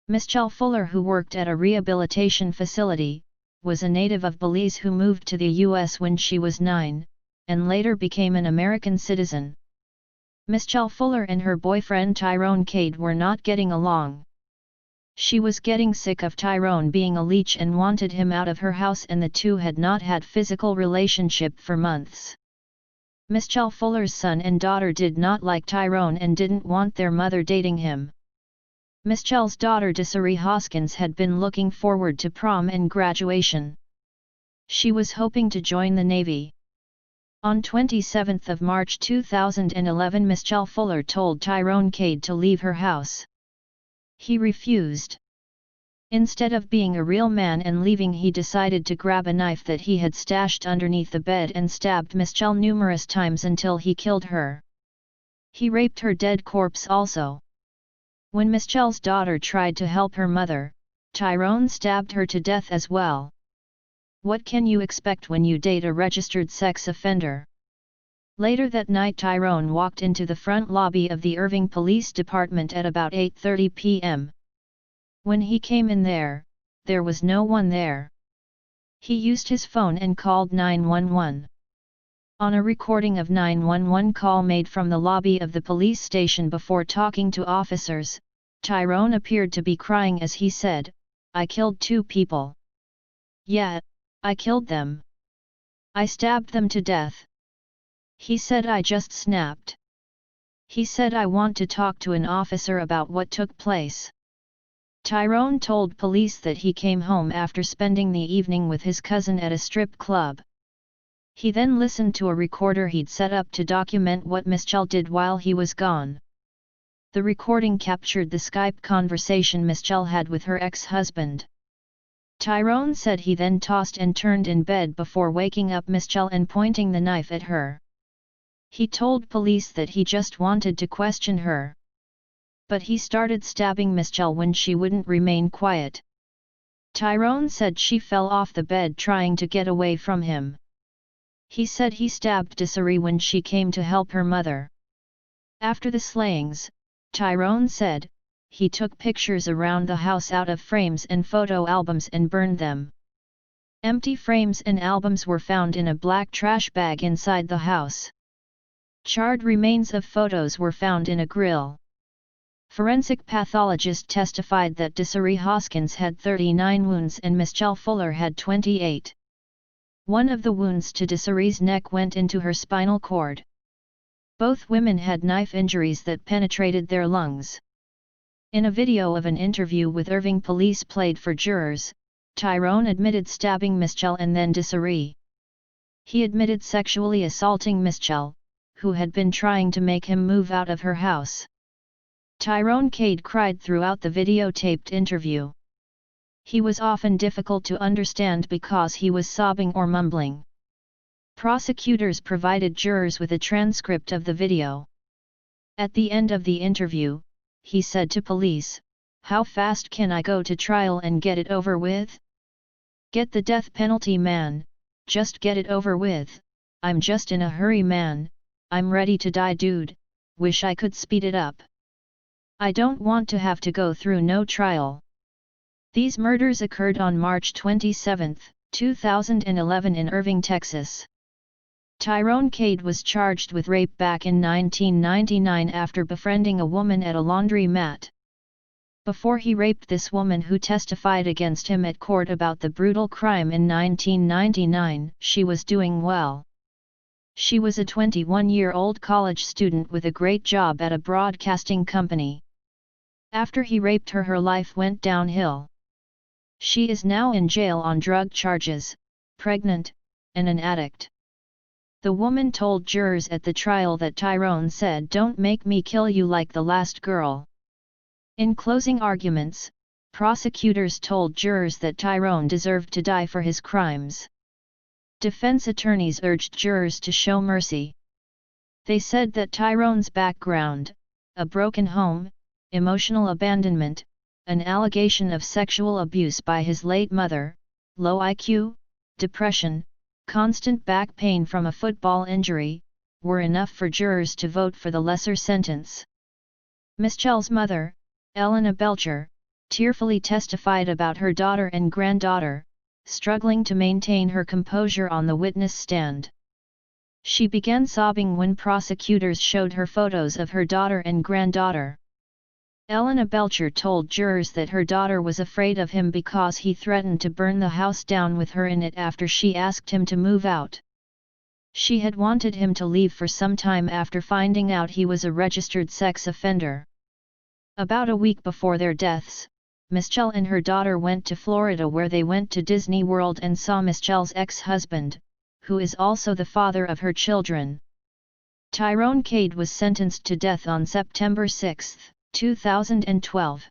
Mischell Fuller, who worked at a rehabilitation facility, was a native of Belize who moved to the U.S. when she was 9, and later became an American citizen. Mischell Fuller and her boyfriend Tyrone Cade were not getting along. She was getting sick of Tyrone being a leech and wanted him out of her house, and the two had not had physical relationship for months. Mischell Fuller's son and daughter did not like Tyrone and didn't want their mother dating him. Mischell's daughter Desaree Hoskins had been looking forward to prom and graduation. She was hoping to join the Navy. On 27 March 2011, Mischell Fuller told Tyrone Cade to leave her house. He refused. Instead of being a real man and leaving, he decided to grab a knife that he had stashed underneath the bed and stabbed Mischell numerous times until he killed her. He raped her dead corpse also. When Mischell's daughter tried to help her mother, Tyrone stabbed her to death as well. What can you expect when you date a registered sex offender? Later that night, Tyrone walked into the front lobby of the Irving Police Department at about 8:30 p.m. When he came in there was no one there. He used his phone and called 911. On a recording of 911 call made from the lobby of the police station before talking to officers, Tyrone appeared to be crying as he said, "I killed 2 people. Yeah, I killed them. I stabbed them to death." He said, "I just snapped." He said, "I want to talk to an officer about what took place." Tyrone told police that he came home after spending the evening with his cousin at a strip club. He then listened to a recorder he'd set up to document what Mischell did while he was gone. The recording captured the Skype conversation Mischell had with her ex-husband. Tyrone said he then tossed and turned in bed before waking up Mischell and pointing the knife at her. He told police that he just wanted to question her. But he started stabbing Mischell when she wouldn't remain quiet. Tyrone said she fell off the bed trying to get away from him. He said he stabbed Desaree when she came to help her mother. After the slayings, Tyrone said, he took pictures around the house out of frames and photo albums and burned them. Empty frames and albums were found in a black trash bag inside the house. Charred remains of photos were found in a grill. Forensic pathologist testified that Desaree Hoskins had 39 wounds and Mischell Fuller had 28. One of the wounds to Desaree's neck went into her spinal cord. Both women had knife injuries that penetrated their lungs. In a video of an interview with Irving police played for jurors, Tyrone admitted stabbing Mischell and then Desaree. He admitted sexually assaulting Mischell, who had been trying to make him move out of her house. Tyrone Cade cried throughout the videotaped interview. He was often difficult to understand because he was sobbing or mumbling. Prosecutors provided jurors with a transcript of the video. At the end of the interview, he said to police, "How fast can I go to trial and get it over with? Get the death penalty, man, just get it over with. I'm just in a hurry, man, I'm ready to die, dude, wish I could speed it up. I don't want to have to go through no trial." These murders occurred on March 27, 2011 in Irving, Texas. Tyrone Cade was charged with rape back in 1999 after befriending a woman at a laundry-mat. Before he raped this woman who testified against him at court about the brutal crime in 1999, she was doing well. She was a 21-year-old college student with a great job at a broadcasting company. After he raped her, her life went downhill. She is now in jail on drug charges, pregnant, and an addict. The woman told jurors at the trial that Tyrone said, "Don't make me kill you like the last girl." In closing arguments, prosecutors told jurors that Tyrone deserved to die for his crimes. Defense attorneys urged jurors to show mercy. They said that Tyrone's background, a broken home, emotional abandonment, an allegation of sexual abuse by his late mother, low IQ, depression, constant back pain from a football injury, were enough for jurors to vote for the lesser sentence. Mischell's mother, Elena Belcher, tearfully testified about her daughter and granddaughter, struggling to maintain her composure on the witness stand. She began sobbing when prosecutors showed her photos of her daughter and granddaughter. Elena Belcher told jurors that her daughter was afraid of him because he threatened to burn the house down with her in it after she asked him to move out. She had wanted him to leave for some time after finding out he was a registered sex offender. About a week before their deaths, Mischell and her daughter went to Florida, where they went to Disney World and saw Mischell's ex-husband, who is also the father of her children. Tyrone Cade was sentenced to death on September 6, 2012.